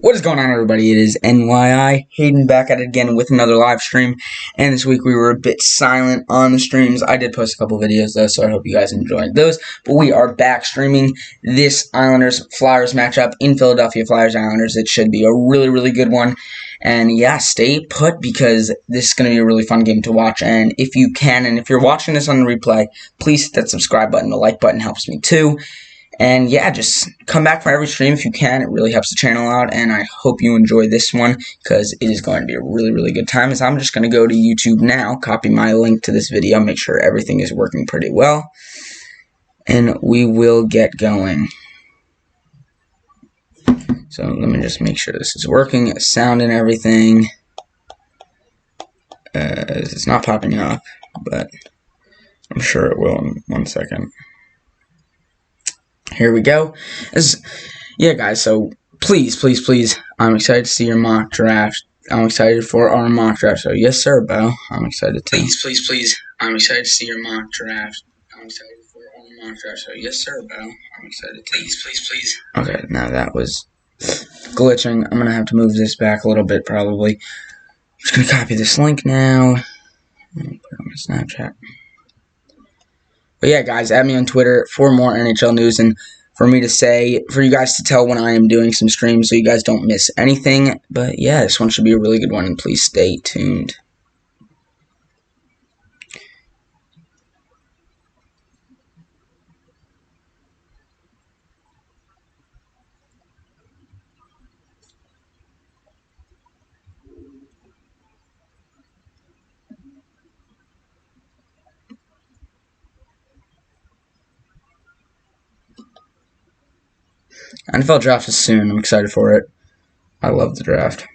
What is going on, everybody? It is NYIhayden back at it again with another live stream. And this week we were a bit silent on the streams. I did post a couple videos though, so I hope you guys enjoyed those. But we are back streaming this Islanders-Flyers matchup in Philadelphia. Flyers-Islanders. It should be a really good one. And yeah, stay put because this is going to be a really fun game to watch. And if you can, and if you're watching this on the replay, please hit that subscribe button. The like button helps me too. And yeah, just come back for every stream if you can. It really helps the channel out, and I hope you enjoy this one because it is going to be a really good time. As I'm just going to go to YouTube now, copy my link to this video, make sure everything is working pretty well, and we will get going. So let me just make sure this is working, sound and everything. It's not popping up, but I'm sure it will in 1 second. Here we go. Yeah, guys, so please, I'm excited to see your mock draft. I'm excited for our mock draft. So, yes, sir, Bo. I'm excited to. Please. I'm excited to see your mock draft. I'm excited for our mock draft. So, yes, sir, Bo. I'm excited to. Please. Okay, now that was glitching. I'm going to have to move this back a little bit, probably. I'm just going to copy this link now. Put it on my Snapchat. But yeah, guys, add me on Twitter for more NHL news and for you guys to tell when I am doing some streams so you guys don't miss anything. But yeah, this one should be a really good one, and please stay tuned. NFL draft is soon. I'm excited for it. I love the draft.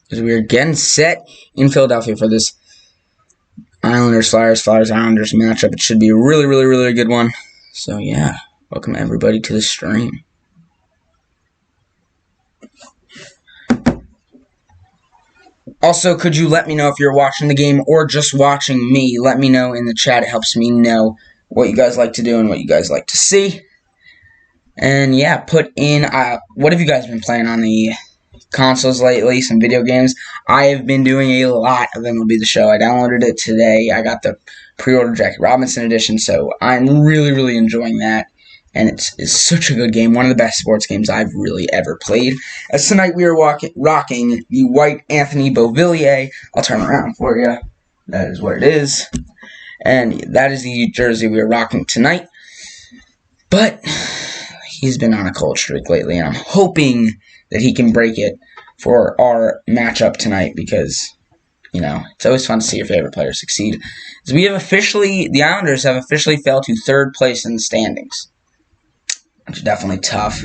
As we are getting set in Philadelphia for this Islanders-Flyers, Flyers-Islanders matchup. It should be a really good one. So yeah, welcome everybody to the stream. Also, could you let me know if you're watching the game or just watching me? Let me know in the chat. It helps me know what you guys like to do and what you guys like to see. And yeah, put in, what have you guys been playing on the consoles lately? Some video games. I have been doing a lot of MLB The Show. I downloaded it today. I got the pre-order Jackie Robinson edition, so I'm really enjoying that. And it's such a good game. One of the best sports games I've really ever played. As tonight we are rocking the white Anthony Beauvillier. I'll turn around for you. That is what it is. And that is the jersey we are rocking tonight. But he's been on a cold streak lately, and I'm hoping that he can break it for our matchup tonight because, you know, it's always fun to see your favorite player succeed. As the Islanders have officially fell to third place in the standings. Which is definitely tough.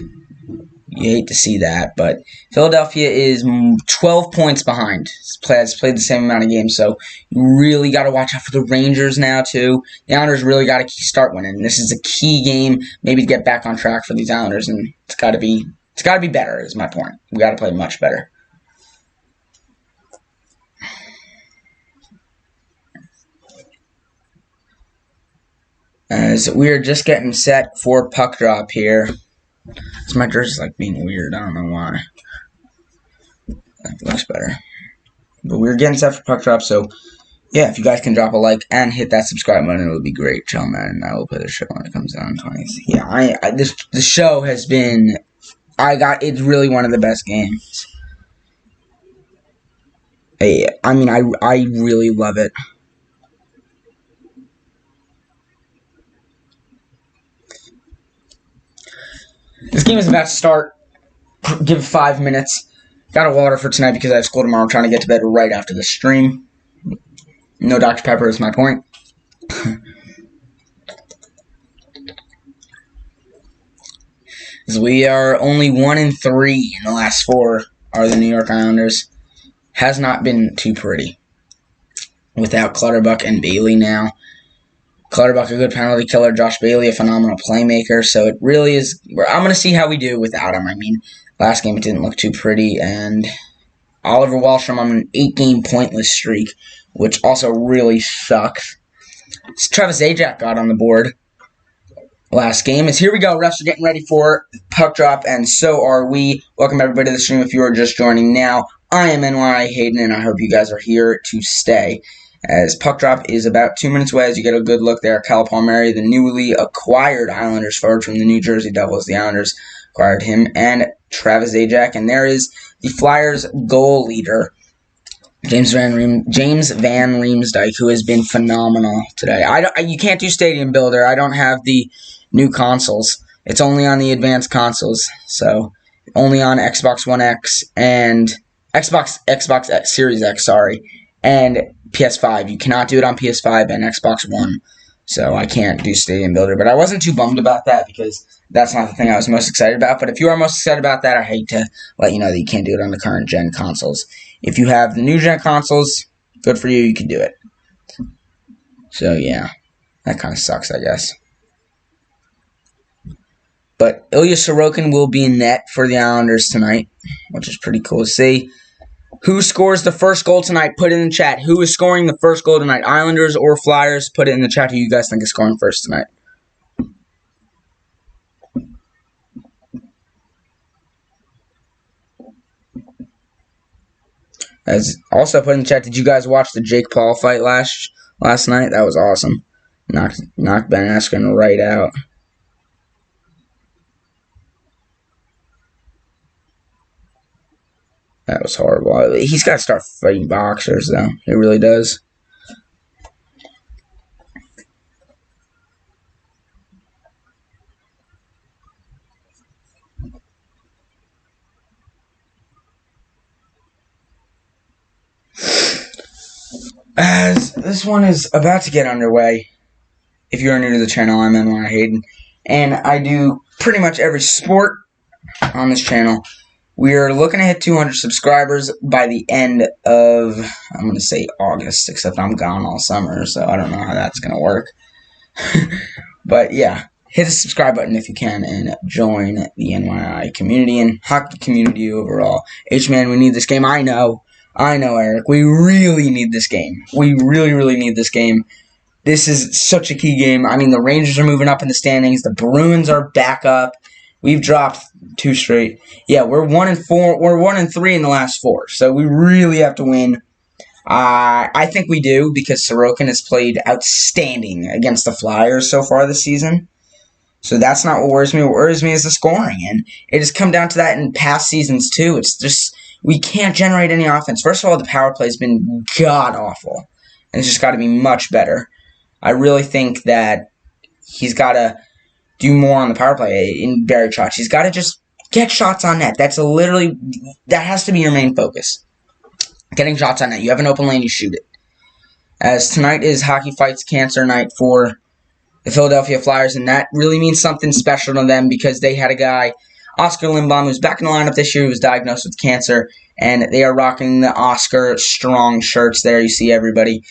You hate to see that, but Philadelphia is 12 points behind. Has played the same amount of games, so you really got to watch out for the Rangers now, too. The Islanders really got to start winning. This is a key game, maybe to get back on track for these Islanders, and it's got to be better, is my point. We got to play much better. As we are just getting set for puck drop here. My jersey's like being weird. I don't know why. That looks better. But we're getting set for puck drop, so yeah, if you guys can drop a like and hit that subscribe button, it would be great. Chill, man, and I will play the show when it comes out on 20th. Yeah, the show has been. It's really one of the best games. I mean, I really love it. This game is about to start. Give 5 minutes. Got a water for tonight because I have school tomorrow. I'm trying to get to bed right after the stream. No Dr. Pepper is my point. As we are only 1-3 in the last 4 are the New York Islanders. Has not been too pretty. Without Clutterbuck and Bailey now. Clutterbuck, a good penalty killer. Josh Bailey, a phenomenal playmaker. So it really is. I'm going to see how we do without him. I mean, last game it didn't look too pretty. And Oliver Wahlstrom on an 8-game pointless streak, which also really sucks. Travis Zajac got on the board. last game. Is here we go. Refs are getting ready for puck drop, and so are we. Welcome everybody to the stream. If you are just joining now, I am NYIhayden, and I hope you guys are here to stay. As puck drop is about 2 minutes away, as you get a good look there. Cal Palmieri, the newly acquired Islanders forward from the New Jersey Devils. The Islanders acquired him, and Travis Zajac, and there is the Flyers goal leader, James Van Riemsdyk, who has been phenomenal today. You can't do Stadium Builder. I don't have the new consoles. It's only on the advanced consoles, so only on Xbox One X and Xbox Series X, and PS5. You cannot do it on PS5 and Xbox One, so I can't do Stadium Builder. But I wasn't too bummed about that because that's not the thing I was most excited about. But if you are most excited about that, I hate to let you know that you can't do it on the current gen consoles. If you have the new gen consoles, good for you. You can do it. So yeah, that kind of sucks, I guess. But Ilya Sorokin will be in net for the Islanders tonight, which is pretty cool to see. Who scores the first goal tonight? Put it in the chat. Who is scoring the first goal tonight? Islanders or Flyers? Put it in the chat who you guys think is scoring first tonight. As also put in the chat, did you guys watch the Jake Paul fight last night? That was awesome. Knocked Ben Askren right out. That was horrible. He's got to start fighting boxers, though. He really does. As this one is about to get underway, if you're new to the channel, I'm NYIhayden, and I do pretty much every sport on this channel. We are looking to hit 200 subscribers by the end of, I'm going to say August, except I'm gone all summer, so I don't know how that's going to work. But yeah, hit the subscribe button if you can and join the NYI community and hockey community overall. H-Man, we need this game. I know, Eric. We really need this game. We really, really need this game. This is such a key game. I mean, the Rangers are moving up in the standings. The Bruins are back up. We've dropped 2 straight. Yeah, we're 1-4. We're 1-3 in the last 4. So we really have to win. I think we do because Sorokin has played outstanding against the Flyers so far this season. So that's not what worries me. What worries me is the scoring, and it has come down to that in past seasons too. It's just we can't generate any offense. First of all, the power play has been god awful, and it's just got to be much better. I really think that he's got to do more on the power play in Barry Trotz. He's got to just get shots on net. That has to be your main focus. Getting shots on net. You have an open lane, you shoot it. As tonight is Hockey Fights Cancer Night for the Philadelphia Flyers, and that really means something special to them because they had a guy, Oscar Lindblom, who's back in the lineup this year, who was diagnosed with cancer, and they are rocking the Oscar Strong shirts there. You see everybody.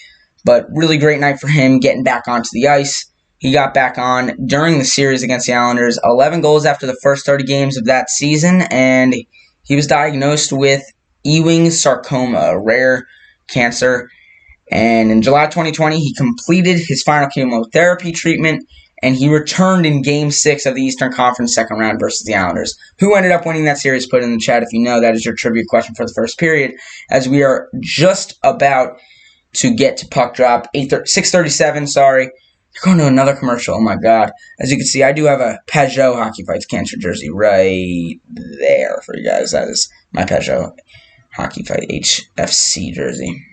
But really great night for him getting back onto the ice. He got back on during the series against the Islanders, 11 goals after the first 30 games of that season, and he was diagnosed with Ewing's sarcoma, a rare cancer. And in July 2020, he completed his final chemotherapy treatment, and he returned in Game 6 of the Eastern Conference second round versus the Islanders. Who ended up winning that series? Put it in the chat if you know. That is your trivia question for the first period, as we are just about to get to puck drop. 6:37, sorry. You're going to another commercial. Oh, my God. As you can see, I do have a Peugeot Hockey Fights Cancer jersey right there for you guys. That is my Peugeot Hockey Fight HFC jersey.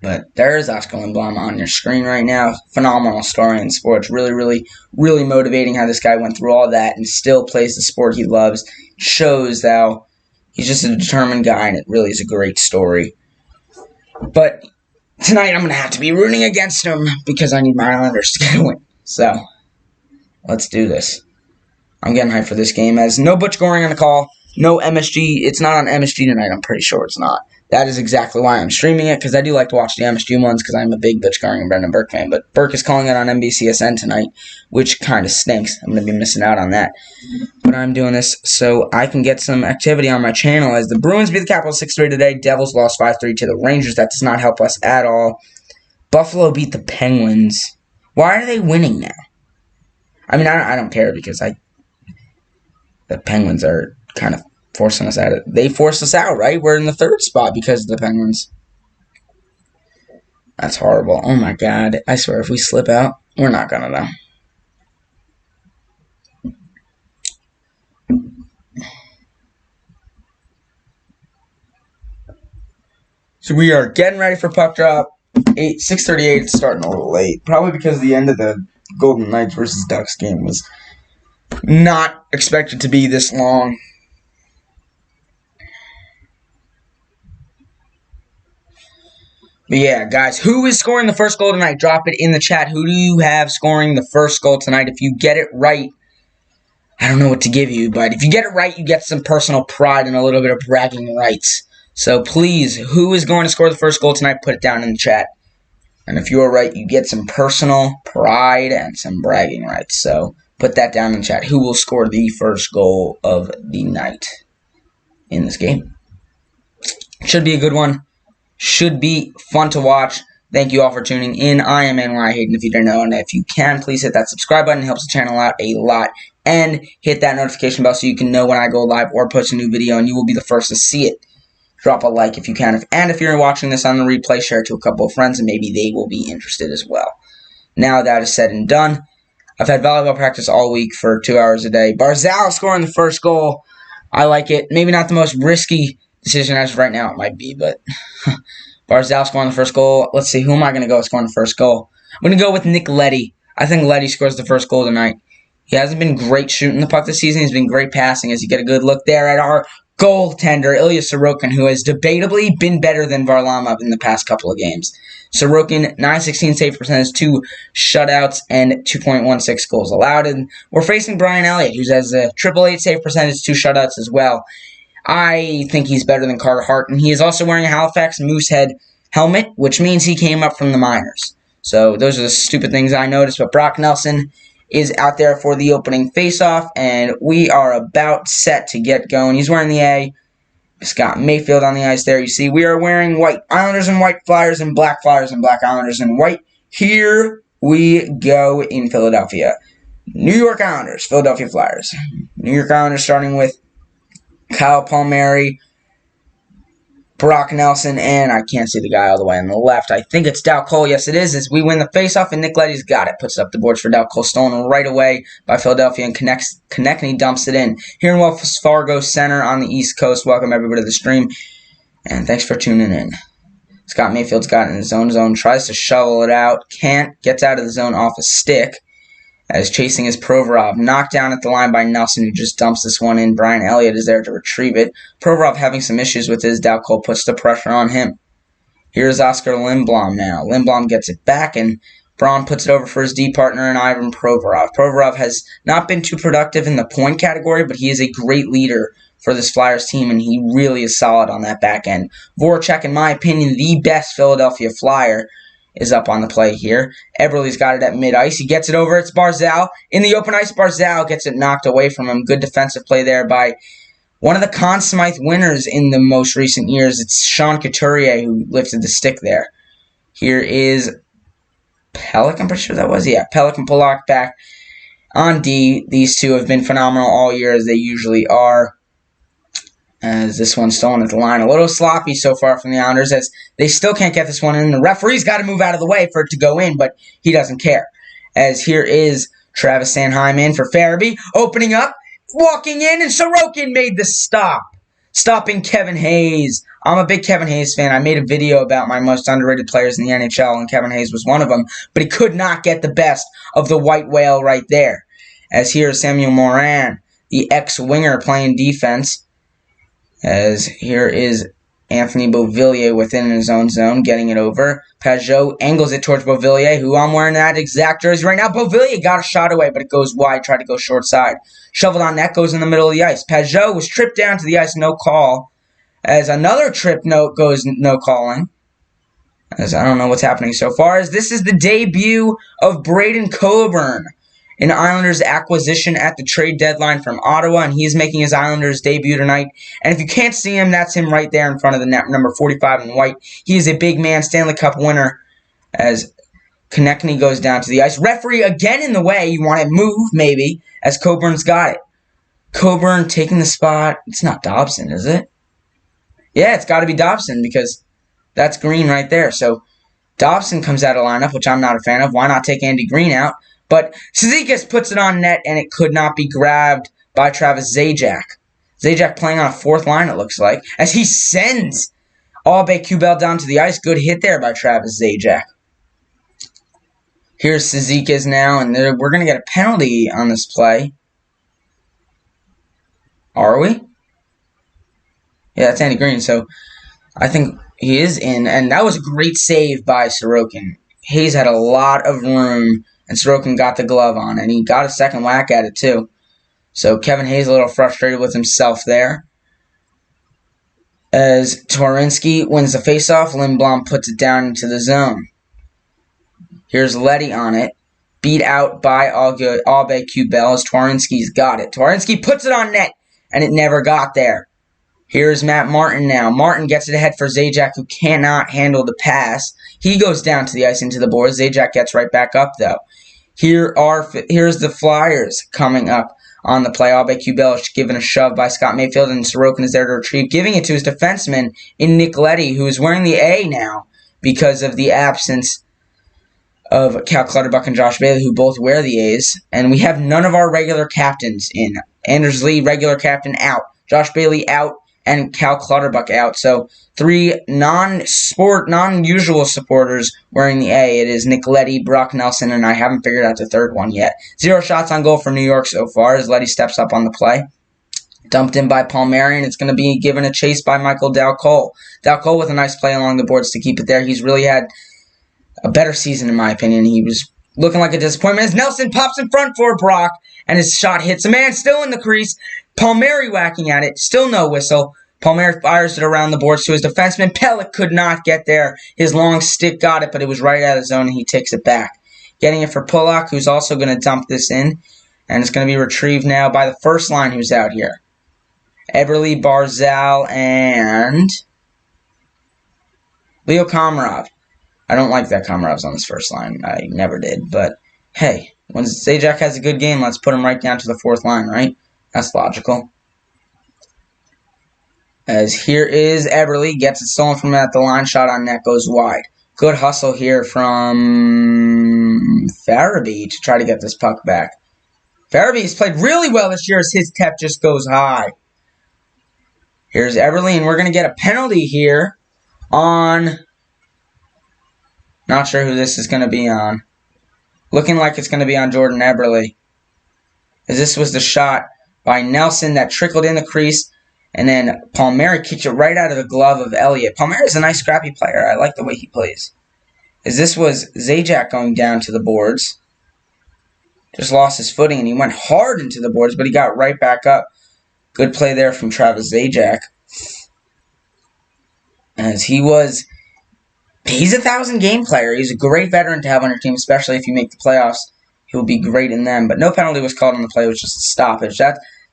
But there's Oscar Lindblom on your screen right now. Phenomenal story in sports. Really, really, really motivating how this guy went through all that and still plays the sport he loves. Shows how he's just a determined guy, and it really is a great story. But tonight I'm going to have to be rooting against him because I need my Islanders to get a win. So, let's do this. I'm getting hyped for this game. As no Butch Goring on the call, no MSG. It's not on MSG tonight. I'm pretty sure it's not. That is exactly why I'm streaming it, because I do like to watch the MSG ones because I'm a big Butch Goring and Brendan Burke fan. But Burke is calling it on NBCSN tonight, which kind of stinks. I'm going to be missing out on that. But I'm doing this so I can get some activity on my channel. As the Bruins beat the Capitals 6-3 today, Devils lost 5-3 to the Rangers. That does not help us at all. Buffalo beat the Penguins. Why are they winning now? I mean, I don't care because the Penguins are kind of forcing us out. They forced us out, right? We're in the 3rd spot because of the Penguins. That's horrible. Oh my god. I swear, if we slip out, we're not gonna though. So we are getting ready for puck drop. 6:38. It's starting a little late. Probably because the end of the Golden Knights versus Ducks game was not expected to be this long. But yeah, guys, who is scoring the first goal tonight? Drop it in the chat. Who do you have scoring the first goal tonight? If you get it right, I don't know what to give you, but if you get it right, you get some personal pride and a little bit of bragging rights. So please, who is going to score the first goal tonight? Put it down in the chat. And if you are right, you get some personal pride and some bragging rights. So put that down in the chat. Who will score the first goal of the night in this game? Should be a good one. Should be fun to watch. Thank you all for tuning in. I am NYIhayden, if you don't know. And if you can, please hit that subscribe button. It helps the channel out a lot. And hit that notification bell so you can know when I go live or post a new video, and you will be the first to see it. Drop a like if you can. And if you're watching this on the replay, share it to a couple of friends, and maybe they will be interested as well. Now that is said and done, I've had volleyball practice all week for 2 hours a day. Barzal scoring the first goal. I like it. Maybe not the most risky decision as of right now. It might be, but Barzal scoring the first goal. Let's see. Who am I going to go scoring the first goal? I'm going to go with Nick Leddy. I think Leddy scores the first goal tonight. He hasn't been great shooting the puck this season. He's been great passing. As you get a good look there at our goaltender, Ilya Sorokin, who has debatably been better than Varlamov in the past couple of games. Sorokin, .916 save percentage, 2 shutouts, and 2.16 goals allowed. And we're facing Brian Elliott, who has a 888 save percentage, 2 shutouts as well. I think he's better than Carter Hart, and he is also wearing a Halifax Moosehead helmet, which means he came up from the minors. So those are the stupid things I noticed, but Brock Nelson is out there for the opening faceoff, and we are about set to get going. He's wearing the A. Scott Mayfield on the ice there. You see, we are wearing white Islanders and white Flyers and black Flyers and black Islanders and white. Here we go in Philadelphia. New York Islanders, Philadelphia Flyers. New York Islanders starting with Kyle Palmieri, Brock Nelson, and I can't see the guy all the way on the left. I think it's Dal Cole. Yes, it is. As we win the faceoff, and Nick Leddy's got it. Puts it up the boards for Dal Cole. Stolen right away by Philadelphia, and Konechny dumps it in. Here in Wells Fargo Center on the East Coast. Welcome, everybody, to the stream, and thanks for tuning in. Scott Mayfield's got it in his own zone. Tries to shovel it out. Can't. Gets out of the zone off a stick. As chasing is Provorov. Knocked down at the line by Nelson, who just dumps this one in. Brian Elliott is there to retrieve it. Provorov having some issues with his. Dal Cole puts the pressure on him. Here's Oscar Lindblom now. Lindblom gets it back, and Braun puts it over for his D partner in Ivan Provorov. Provorov has not been too productive in the point category, but he is a great leader for this Flyers team, and he really is solid on that back end. Voracek, in my opinion, the best Philadelphia Flyer, is up on the play here. Eberle's got it at mid-ice. He gets it over. It's Barzal. In the open ice, Barzal gets it knocked away from him. Good defensive play there by one of the Conn Smythe winners in the most recent years. It's Sean Couturier who lifted the stick there. Here is Pelech, I'm pretty sure that was. Yeah, Pelech and Polak back on D. These two have been phenomenal all year, as they usually are. As this one's stolen at the line. A little sloppy so far from the Islanders, as they still can't get this one in. The referee's got to move out of the way for it to go in, but he doesn't care. As here is Travis Sanheim in for Farabee. Opening up, walking in, and Sorokin made the stop. Stopping Kevin Hayes. I'm a big Kevin Hayes fan. I made a video about my most underrated players in the NHL, and Kevin Hayes was one of them, but he could not get the best of the white whale right there. As here is Samuel Morin, the ex-winger playing defense. As here is Anthony Beauvillier within his own zone, getting it over. Pajot angles it towards Beauvillier, who I'm wearing that exact jersey right now. Beauvillier got a shot away, but it goes wide, tried to go short side. Shoveled on net, goes in the middle of the ice. Pajot was tripped down to the ice, no call. As another trip note goes, no calling. As I don't know what's happening so far. As this is the debut of Braden Coburn, an Islanders acquisition at the trade deadline from Ottawa, and he's making his Islanders debut tonight. And if you can't see him, that's him right there in front of the net, number 45 in white. He is a big man, Stanley Cup winner, as Konechny goes down to the ice. Referee again in the way. You want to move, maybe, as Coburn's got it. Coburn taking the spot. It's not Dobson, is it? Yeah, it's got to be Dobson because that's Green right there. So Dobson comes out of lineup, which I'm not a fan of. Why not take Andy Green out? But Cizikas puts it on net, and it could not be grabbed by Travis Zajac. Zajac playing on a fourth line, it looks like, as he sends Aube-Kubel down to the ice. Good hit there by Travis Zajac. Here's Cizikas now, and we're going to get a penalty on this play. Are we? Yeah, that's Andy Green, so I think he is in, and that was a great save by Sorokin. Hayes had a lot of room, and Sorokin got the glove on, and he got a second whack at it, too. So Kevin Hayes a little frustrated with himself there. As Twarynski wins the faceoff, Lindblom puts it down into the zone. Here's Leddy on it. Beat out by Aube-Kubel as Twarynski's got it. Twarynski puts it on net, and it never got there. Here's Matt Martin now. Martin gets it ahead for Zajac, who cannot handle the pass. He goes down to the ice into the boards. Zajac gets right back up, though. Here's the Flyers coming up on the play. Aube-Kubel is given a shove by Scott Mayfield, and Sorokin is there to retrieve, giving it to his defenseman in Nick Leddy, who is wearing the A now because of the absence of Cal Clutterbuck and Josh Bailey, who both wear the A's. And we have none of our regular captains in. Anders Lee, regular captain, out. Josh Bailey out, and Cal Clutterbuck out. So 3 non-usual supporters wearing the A. It is Nick Leddy, Brock Nelson, and I haven't figured out the third one yet. 0 shots on goal for New York so far as Leddy steps up on the play. Dumped in by Palmieri, and it's going to be given a chase by Michael Dal-Cole. Dal-Cole with a nice play along the boards to keep it there. He's really had a better season, in my opinion. He was looking like a disappointment as Nelson pops in front for Brock, and his shot hits a man still in the crease. Palmieri whacking at it, still no whistle. Palmieri fires it around the boards to his defenseman. Pellick could not get there. His long stick got it, but it was right out of zone, and he takes it back. Getting it for Pulock, who's also going to dump this in, and it's going to be retrieved now by the first line who's out here. Eberle, Barzal, and Leo Komarov. I don't like that Komarov's on this first line. I never did. But, hey, when Zajac has a good game, let's put him right down to the fourth line, right? That's logical. As here is Eberle. Gets it stolen from him at the line. Shot on net goes wide. Good hustle here from Farabee to try to get this puck back. Farabee's played really well this year as his TEP just goes high. Here's Eberle, and we're going to get a penalty here on... Not sure who this is going to be on. Looking like it's going to be on Jordan Eberle. As this was the shot by Nelson that trickled in the crease. And then Palmieri kicked it right out of the glove of Elliott. Palmieri is a nice scrappy player. I like the way he plays. As this was Zajac going down to the boards. Just lost his footing and he went hard into the boards, but he got right back up. Good play there from Travis Zajac. As he's a 1,000-game player. He's a great veteran to have on your team, especially if you make the playoffs. He'll be great in them. But no penalty was called on the play. It was just a stoppage.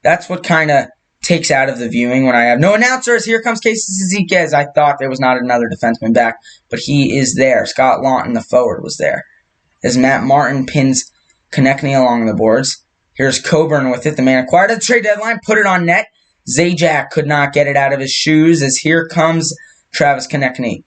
That's what kind of takes out of the viewing when I have no announcers. Here comes Casey Cizikas. I thought there was not another defenseman back, but he is there. Scott Lawton, the forward, was there. As Matt Martin pins Konechny along the boards. Here's Coburn with it. The man acquired at the trade deadline. Put it on net. Zajac could not get it out of his shoes as here comes Travis Konechny.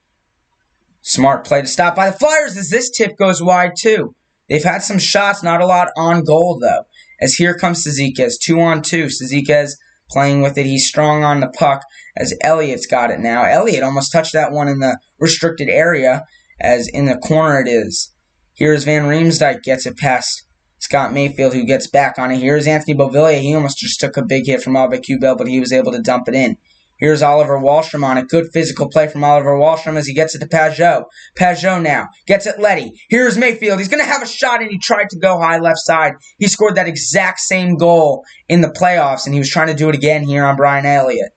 Smart play to stop by the Flyers as this tip goes wide too. They've had some shots, not a lot on goal though. As here comes Cizikas, 2-on-2. Cizikas playing with it. He's strong on the puck as Elliott's got it now. Elliott almost touched that one in the restricted area as in the corner it is. Here's Van Riemsdyk gets it past Scott Mayfield who gets back on it. Here's Anthony Beauvillier. He almost just took a big hit from Aube-Kubel, but he was able to dump it in. Here's Oliver Wahlstrom on it. Good physical play from Oliver Wahlstrom as he gets it to Pajot. Pajot now gets it Leddy. Here's Mayfield. He's going to have a shot, and he tried to go high left side. He scored that exact same goal in the playoffs, and he was trying to do it again here on Brian Elliott.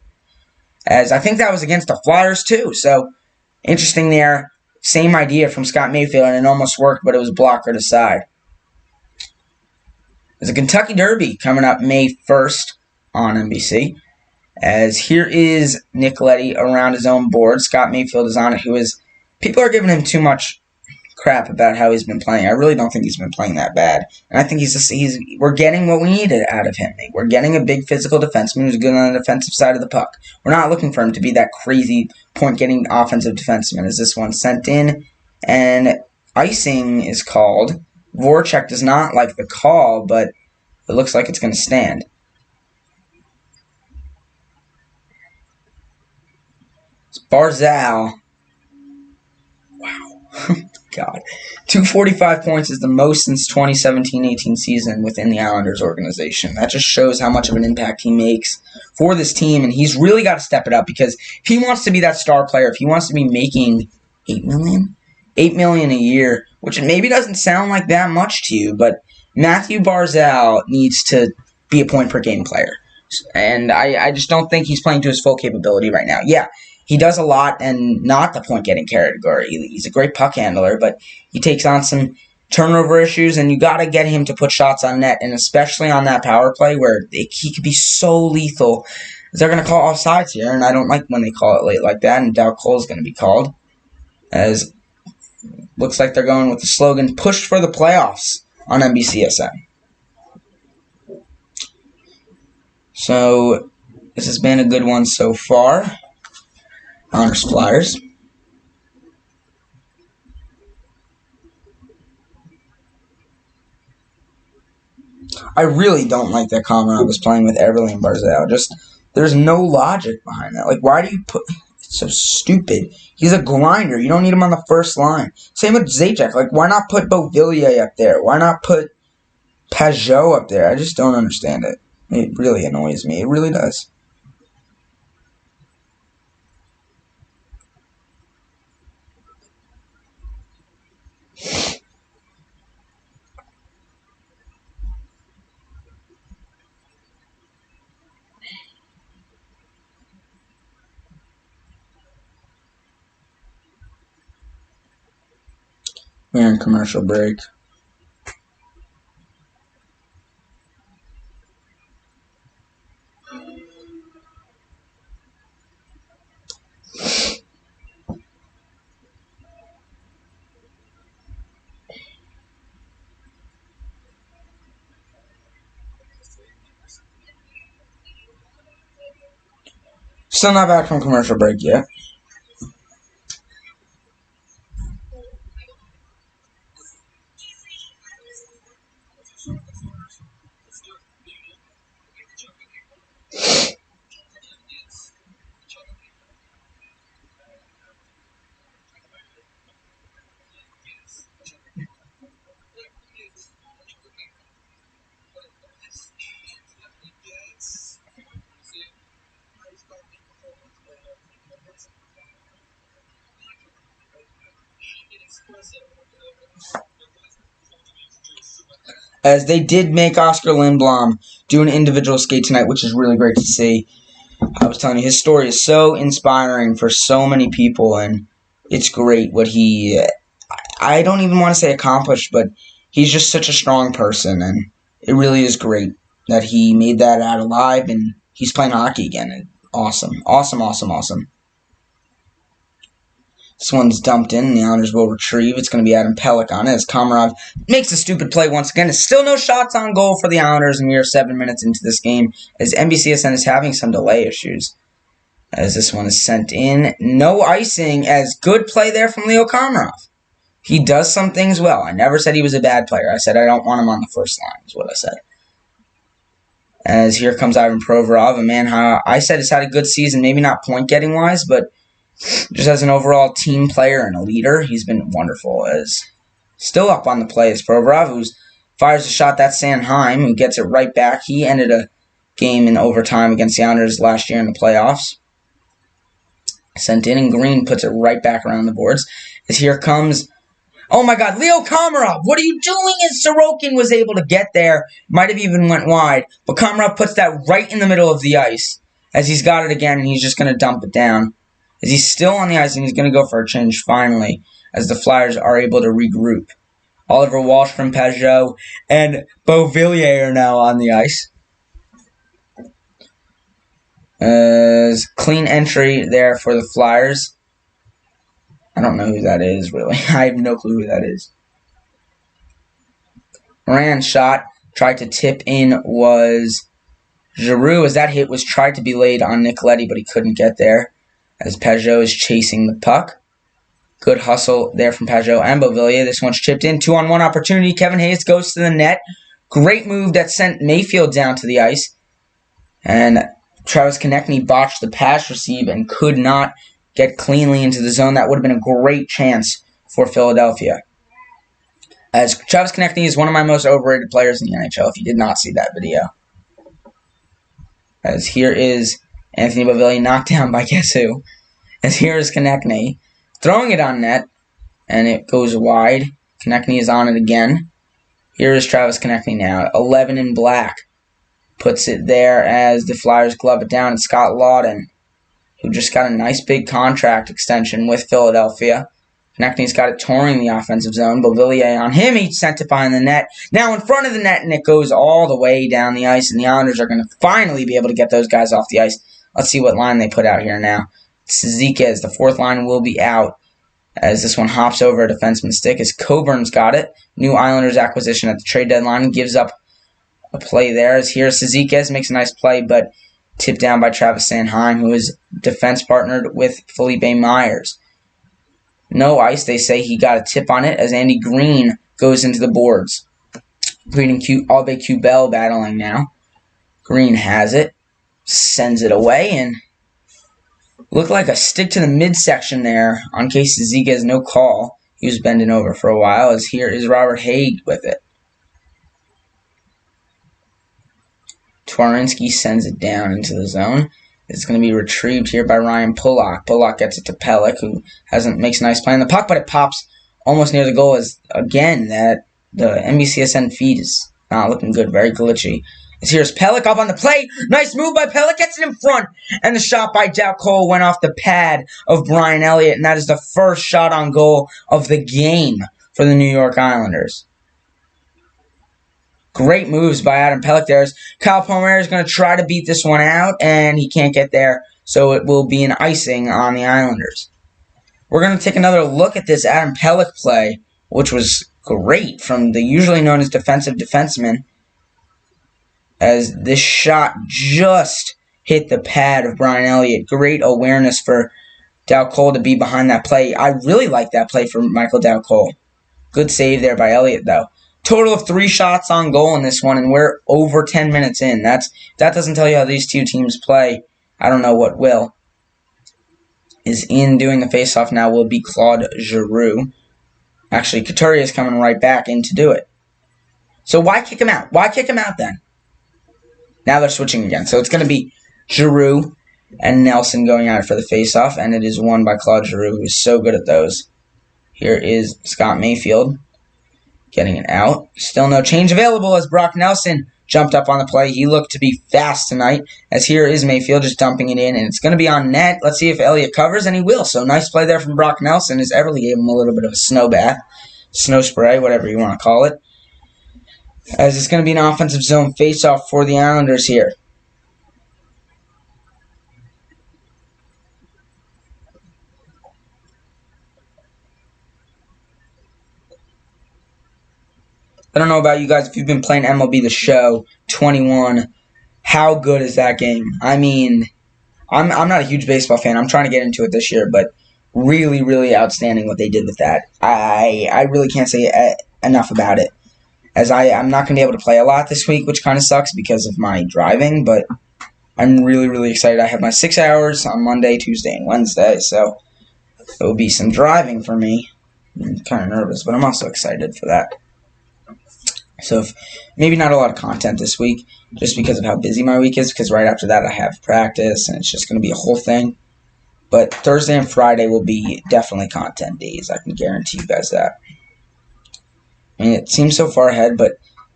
As I think that was against the Flyers too. So interesting there. Same idea from Scott Mayfield, and it almost worked, but it was blockered aside. There's a Kentucky Derby coming up May 1st on NBC. As here is Nick Leddy around his own board. Scott Mayfield is on it. People are giving him too much crap about how he's been playing. I really don't think he's been playing that bad. And I think we're getting what we needed out of him. We're getting a big physical defenseman who's good on the defensive side of the puck. We're not looking for him to be that crazy point-getting offensive defenseman. As this one sent in, and icing is called. Voracek does not like the call, but it looks like it's going to stand. It's Barzal. Wow. God. 245 points is the most since 2017-18 season within the Islanders organization. That just shows how much of an impact he makes for this team, and he's really got to step it up because if he wants to be that star player, if he wants to be making $8 million a year, which maybe doesn't sound like that much to you, but Matthew Barzal needs to be a point-per-game player. And I just don't think he's playing to his full capability right now. Yeah, he does a lot and not the point-getting category. He's a great puck handler, but he takes on some turnover issues, and you got to get him to put shots on net, and especially on that power play where he could be so lethal. They're going to call offsides here, and I don't like when they call it late like that, and Dow Cole's going to be called. As looks like they're going with the slogan, "Pushed for the playoffs" on NBCSN. So, this has been a good one so far. Honors Flyers. I really don't like that Komarov was playing with Everly and Barzal. Just, there's no logic behind that. Like, why do you put... It's so stupid. He's a grinder. You don't need him on the first line. Same with Zajac. Like, why not put Beauvillier up there? Why not put Pajot up there? I just don't understand it. It really annoys me. It really does. We're in commercial break. Still not back from commercial break yet. As they did make Oscar Lindblom do an individual skate tonight, which is really great to see. I was telling you, his story is so inspiring for so many people, and it's great what he... I don't even want to say accomplished, but he's just such a strong person, and it really is great that he made that out alive, and he's playing hockey again. Awesome. Awesome, awesome, awesome. This one's dumped in, and the Islanders will retrieve. It's going to be Adam Pelech on it as Komarov makes a stupid play once again. There's still no shots on goal for the Islanders, and we are 7 minutes into this game as NBCSN is having some delay issues. As this one is sent in. No icing, as good play there from Leo Komarov. He does some things well. I never said he was a bad player. I said I don't want him on the first line, is what I said. As here comes Ivan Provorov, a man I said has had a good season, maybe not point-getting wise, but just as an overall team player and a leader, he's been wonderful. As still up on the play is Provorov, who fires a shot. That's Sanheim, who gets it right back. He ended a game in overtime against the Islanders last year in the playoffs. Sent in, and Green puts it right back around the boards. As here comes, oh my God, Leo Komarov, what are you doing? As Sorokin was able to get there, might have even went wide, but Komarov puts that right in the middle of the ice. As he's got it again, and he's just going to dump it down. As he's still on the ice, and he's going to go for a change finally, as the Flyers are able to regroup. Oliver Walsh from Pajot and Beauvillier are now on the ice. As clean entry there for the Flyers. I don't know who that is, really. I have no clue who that is. Moran's shot tried to tip in was Giroux, as that hit was tried to be laid on Nicoletti, but he couldn't get there, as Pajot is chasing the puck. Good hustle there from Pajot and Beauvillier. This one's chipped in. 2-on-1 opportunity. Kevin Hayes goes to the net. Great move that sent Mayfield down to the ice. And Travis Konechny botched the pass receive and could not get cleanly into the zone. That would have been a great chance for Philadelphia. As Travis Konechny is one of my most overrated players in the NHL, if you did not see that video. As here is Anthony Beauvillier knocked down by guess who. As here is Konechny throwing it on net, and it goes wide. Konechny is on it again. Here is Travis Konechny now. 11 in black. Puts it there as the Flyers glove it down. And Scott Lawton, who just got a nice big contract extension with Philadelphia. Konechny's got it touring the offensive zone. Beauvillier on him. He sent it behind the net. Now in front of the net, and it goes all the way down the ice. And the Islanders are going to finally be able to get those guys off the ice. Let's see what line they put out here now. Ziquez, the fourth line, will be out as this one hops over a defenseman's stick as Coburn's got it. New Islanders acquisition at the trade deadline gives up a play there as here Ziquez makes a nice play, but tipped down by Travis Sanheim, who is defense partnered with Felipe Myers. No ice, they say he got a tip on it as Andy Green goes into the boards. Green and Albe Cubel battling now. Green has it, sends it away, and looked like a stick to the midsection there on case Ziquez no call. He was bending over for a while as here is Robert Haig with it. Twarinsky sends it down into the zone. It's going to be retrieved here by Ryan Pulock. Pulock gets it to Pelech, who makes a nice play on the puck, but it pops almost near the goal as, again, that the NBCSN feed is not looking good. Very glitchy. As here's Pelech up on the play. Nice move by Pelech. Gets it in front. And the shot by Dow Cole went off the pad of Brian Elliott. And that is the first shot on goal of the game for the New York Islanders. Great moves by Adam Pelech there. Kyle Palmieri is going to try to beat this one out. And he can't get there. So it will be an icing on the Islanders. We're going to take another look at this Adam Pelech play, which was great from the usually known as defensive defenseman, as this shot just hit the pad of Brian Elliott. Great awareness for Dow Cole to be behind that play. I really like that play from Michael Dow Cole. Good save there by Elliott, though. Total of 3 shots on goal in this one, and we're over 10 minutes in. That doesn't tell you how these two teams play. I don't know what will. Is in doing the faceoff now will be Claude Giroux. Actually, Couturier is coming right back in to do it. So why kick him out? Why kick him out then? Now they're switching again. So it's going to be Giroux and Nelson going at it for the faceoff, and it is won by Claude Giroux, who is so good at those. Here is Scott Mayfield getting it out. Still no change available as Brock Nelson jumped up on the play. He looked to be fast tonight, as here is Mayfield just dumping it in, and it's going to be on net. Let's see if Elliott covers, and he will. So nice play there from Brock Nelson, as Everly gave him a little bit of a snow bath, snow spray, whatever you want to call it. As it's going to be an offensive zone face-off for the Islanders here. I don't know about you guys if you've been playing MLB The Show 21. How good is that game? I mean, I'm not a huge baseball fan. I'm trying to get into it this year, but really, really outstanding what they did with that. I really can't say enough about it. As I'm not going to be able to play a lot this week, which kind of sucks because of my driving, but I'm really, really excited. I have my 6 hours on Monday, Tuesday, and Wednesday, so it will be some driving for me. I'm kind of nervous, but I'm also excited for that. So maybe not a lot of content this week, just because of how busy my week is, because right after that I have practice, and it's just going to be a whole thing. But Thursday and Friday will be definitely content days. I can guarantee you guys that. I mean, it seems so far ahead, but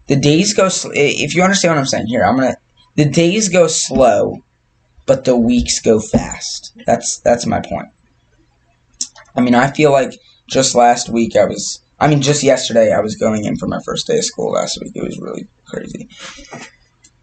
the days go if you understand what I'm saying here, the days go slow, but the weeks go fast. That's my point. I mean, I feel like just last week just yesterday I was going in for my first day of school last week. It was really crazy.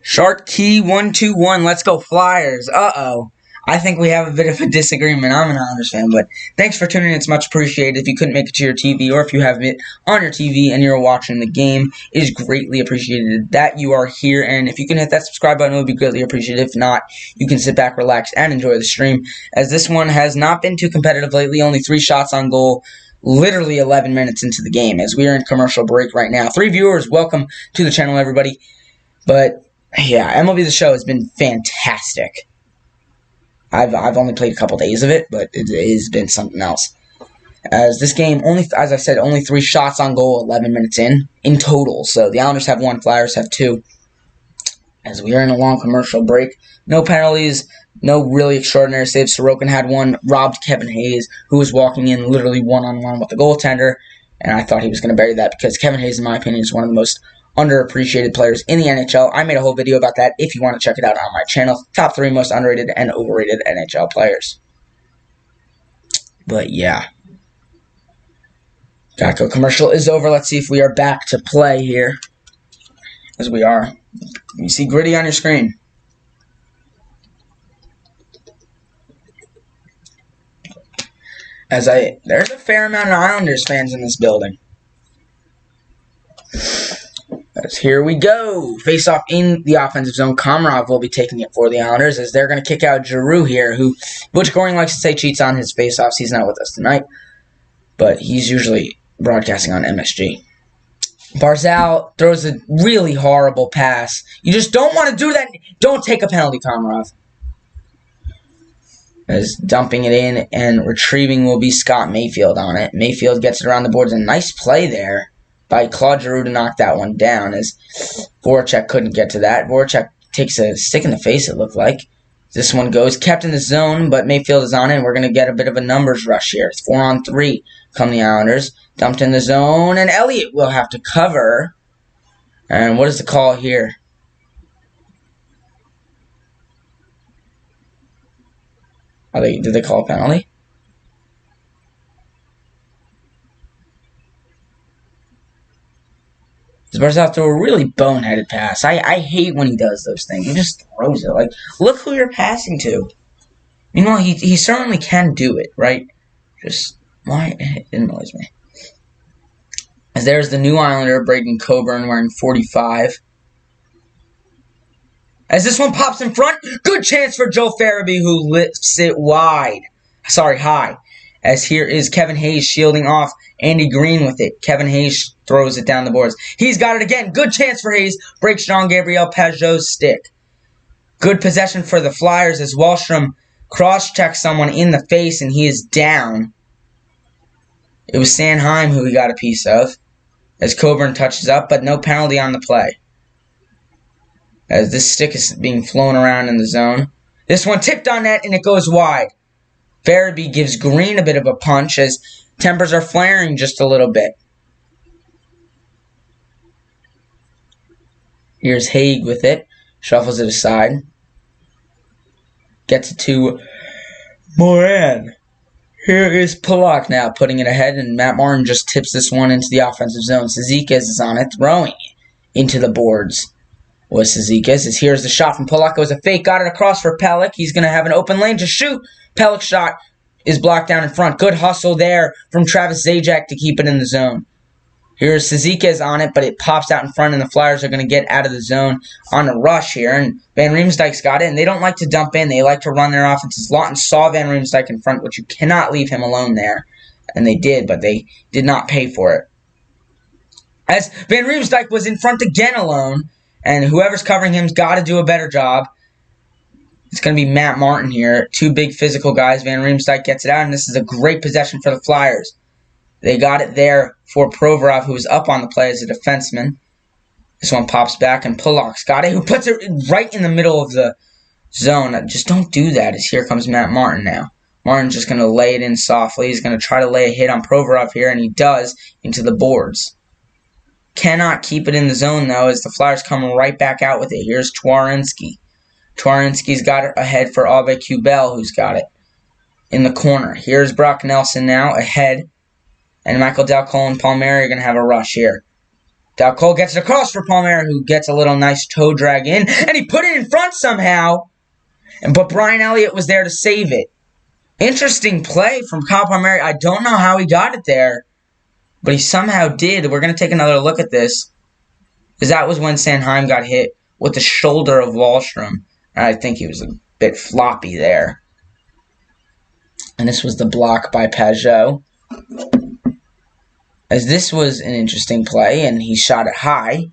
Shark Key 121. Let's go Flyers. Uh-oh. I think we have a bit of a disagreement. I'm an Islanders fan, but thanks for tuning in. It's much appreciated. If you couldn't make it to your TV, or if you have it on your TV and you're watching the game, it is greatly appreciated that you are here. And if you can hit that subscribe button, it would be greatly appreciated. If not, you can sit back, relax, and enjoy the stream, as this one has not been too competitive lately. Only 3 shots on goal, literally 11 minutes into the game, as we are in commercial break right now. 3 viewers, welcome to the channel, everybody. But yeah, MLB The Show has been fantastic. I've only played a couple days of it, but it has been something else. As this game, as I said, only 3 shots on goal, 11 minutes in total. So the Islanders have 1, Flyers have 2. As we are in a long commercial break, no penalties, no really extraordinary saves. Sorokin had one, robbed Kevin Hayes, who was walking in literally one-on-one with the goaltender, and I thought he was going to bury that because Kevin Hayes, in my opinion, is one of the most underappreciated players in the NHL. I made a whole video about that if you want to check it out on my channel. Top 3 most underrated and overrated NHL players. But yeah. Geico commercial is over. Let's see if we are back to play here. As we are. You see Gritty on your screen. There's a fair amount of Islanders fans in this building. Here we go. Face off in the offensive zone. Komarov will be taking it for the Islanders, as they're going to kick out Giroux here, who Butch Goring likes to say cheats on his face-offs. He's not with us tonight, but he's usually broadcasting on MSG. Barzal throws a really horrible pass. You just don't want to do that. Don't take a penalty, Komarov. As dumping it in and retrieving will be Scott Mayfield on it. Mayfield gets it around the boards. A nice play there by Claude Giroux to knock that one down, as Voracek couldn't get to that. Voracek takes a stick in the face, it looked like. This one goes, kept in the zone, but Mayfield is on it, and we're going to get a bit of a numbers rush here. It's 4-on-3 come the Islanders. Dumped in the zone, and Elliott will have to cover. And what is the call here? Did they call a penalty? Barzal threw a really boneheaded pass. I hate when he does those things. He just throws it. Like, look who you're passing to. Meanwhile, he certainly can do it, right? Just, why? It annoys me. As there's the new Islander, Braden Coburn, wearing 45. As this one pops in front, good chance for Joe Farabee, who lifts it wide. Sorry, high. As here is Kevin Hayes shielding off Andy Green with it. Kevin Hayes throws it down the boards. He's got it again. Good chance for Hayes. Breaks Jean-Gabriel Pageau's stick. Good possession for the Flyers as Wahlstrom cross-checks someone in the face and he is down. It was Sanheim who he got a piece of. As Coburn touches up, but no penalty on the play. As this stick is being flown around in the zone. This one tipped on net and it goes wide. Farabee gives Green a bit of a punch as tempers are flaring just a little bit. Here's Haig with it. Shuffles it aside. Gets it to Moran. Here is Pollock now putting it ahead, and Matt Martin just tips this one into the offensive zone. Cizikas is on it, throwing it into the boards. Was Cizikas. As here's the shot from Pollock. It was a fake. Got it across for Pelech. He's going to have an open lane to shoot. Pelech's shot is blocked down in front. Good hustle there from Travis Zajac to keep it in the zone. Here's Cizikas on it, but it pops out in front, and the Flyers are going to get out of the zone on a rush here. And Van Riemsdyk's got it, and they don't like to dump in. They like to run their offenses. Lawton saw Van Riemsdyk in front, which you cannot leave him alone there. And they did, but they did not pay for it. As Van Riemsdyk was in front again alone, and whoever's covering him's got to do a better job. It's going to be Matt Martin here. 2 big physical guys. Van Riemsdyk gets it out, and this is a great possession for the Flyers. They got it there for Provorov, who was up on the play as a defenseman. This one pops back, and Pollock's got it, who puts it right in the middle of the zone. Just don't do that, as here comes Matt Martin now. Martin's just going to lay it in softly. He's going to try to lay a hit on Provorov here, and he does, into the boards. Cannot keep it in the zone, though, as the Flyers come right back out with it. Here's Twarynski. Twarynski's got it ahead for Abe Kubel, who's got it in the corner. Here's Brock Nelson now ahead. And Michael Dal Cole and Palmieri are going to have a rush here. Dal Cole gets it across for Palmieri, who gets a little nice toe drag in. And he put it in front somehow. But Brian Elliott was there to save it. Interesting play from Kyle Palmieri. I don't know how he got it there, but he somehow did. We're going to take another look at this, because that was when Sanheim got hit with the shoulder of Wahlstrom. I think he was a bit floppy there. And this was the block by Pajot. As this was an interesting play, and he shot it high.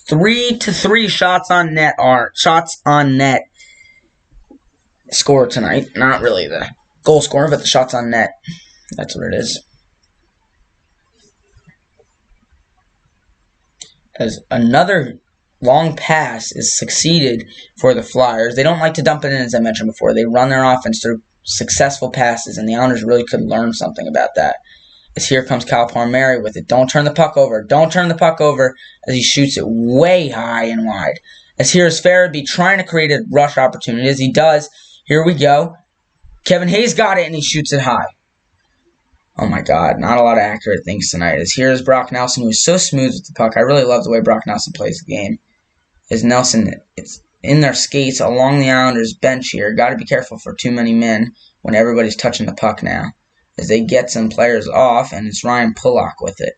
Three to three shots on net score tonight. Not really the goal scorer, but the shots on net. That's what it is. As another long pass is succeeded for the Flyers. They don't like to dump it in, as I mentioned before. They run their offense through successful passes, and the Islanders really could learn something about that. As here comes Kyle Palmieri with it. Don't turn the puck over. Don't turn the puck over, as he shoots it way high and wide. As here is Farabee trying to create a rush opportunity. As he does, here we go. Kevin Hayes got it, and he shoots it high. Oh my God, not a lot of accurate things tonight. As here is Brock Nelson, who is so smooth with the puck. I really love the way Brock Nelson plays the game. As Nelson, it's in their skates along the Islanders' bench here. Got to be careful for too many men when everybody's touching the puck now. As they get some players off, and it's Ryan Pulock with it.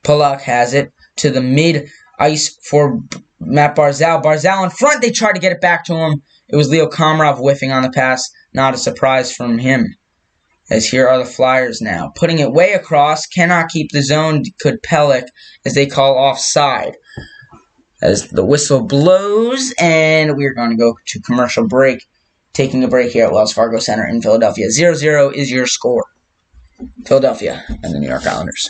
Pulock has it to the mid-ice for Matt Barzal. Barzal in front, they tried to get it back to him. It was Leo Komarov whiffing on the pass. Not a surprise from him. As here are the Flyers now. Putting it way across, cannot keep the zone, could Pelech, as they call offside. As the whistle blows, and we're going to go to commercial break. Taking a break here at Wells Fargo Center in Philadelphia. 0-0 is your score. Philadelphia and the New York Islanders.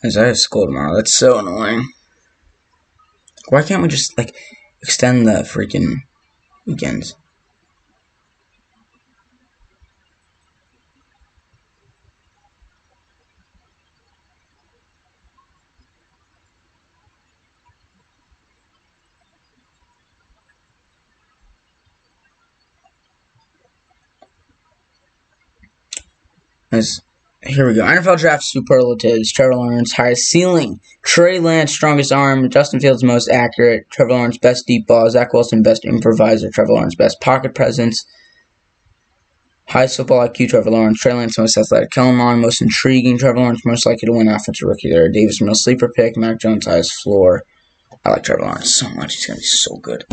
As I have school tomorrow, that's so annoying. Why can't we just, extend the freaking weekends? Here we go. NFL draft superlatives. Trevor Lawrence, highest ceiling. Trey Lance, strongest arm. Justin Fields, most accurate. Trevor Lawrence, best deep ball. Zach Wilson, best improviser. Trevor Lawrence, best pocket presence. Highest football IQ. Trevor Lawrence. Trey Lance, most athletic. Kellen Mond, most intriguing. Trevor Lawrence, most likely to win offensive rookie there. Davis Mills, sleeper pick. Mac Jones, highest floor. I like Trevor Lawrence so much. He's going to be so good.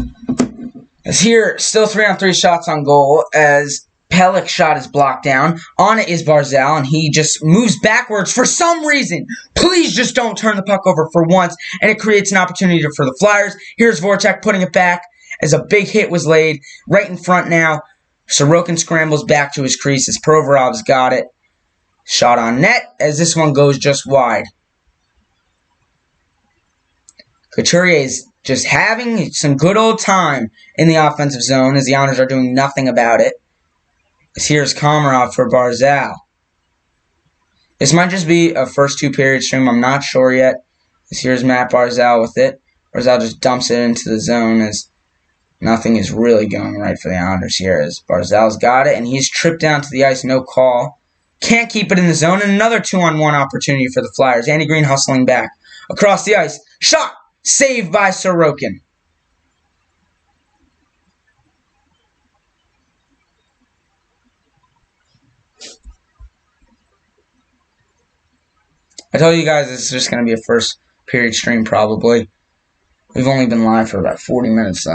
As here, still 3-on-3 shots on goal as Pelech's shot is blocked down. On it is Barzal, and he just moves backwards for some reason. Please just don't turn the puck over for once, and it creates an opportunity for the Flyers. Here's Voracek putting it back as a big hit was laid right in front now. Sorokin scrambles back to his crease as Provorov's got it. Shot on net as this one goes just wide. Couturier's just having some good old time in the offensive zone as the Islanders are doing nothing about it. Here's Komarov for Barzal. This might just be a first two-period stream. I'm not sure yet. Here's Matt Barzal with it. Barzal just dumps it into the zone as nothing is really going right for the Islanders here. As Barzal's got it, and he's tripped down to the ice. No call. Can't keep it in the zone, and another 2-on-1 opportunity for the Flyers. Andy Green hustling back. Across the ice. Shot! Saved by Sorokin. I told you guys this is just going to be a first period stream probably. We've only been live for about 40 minutes though.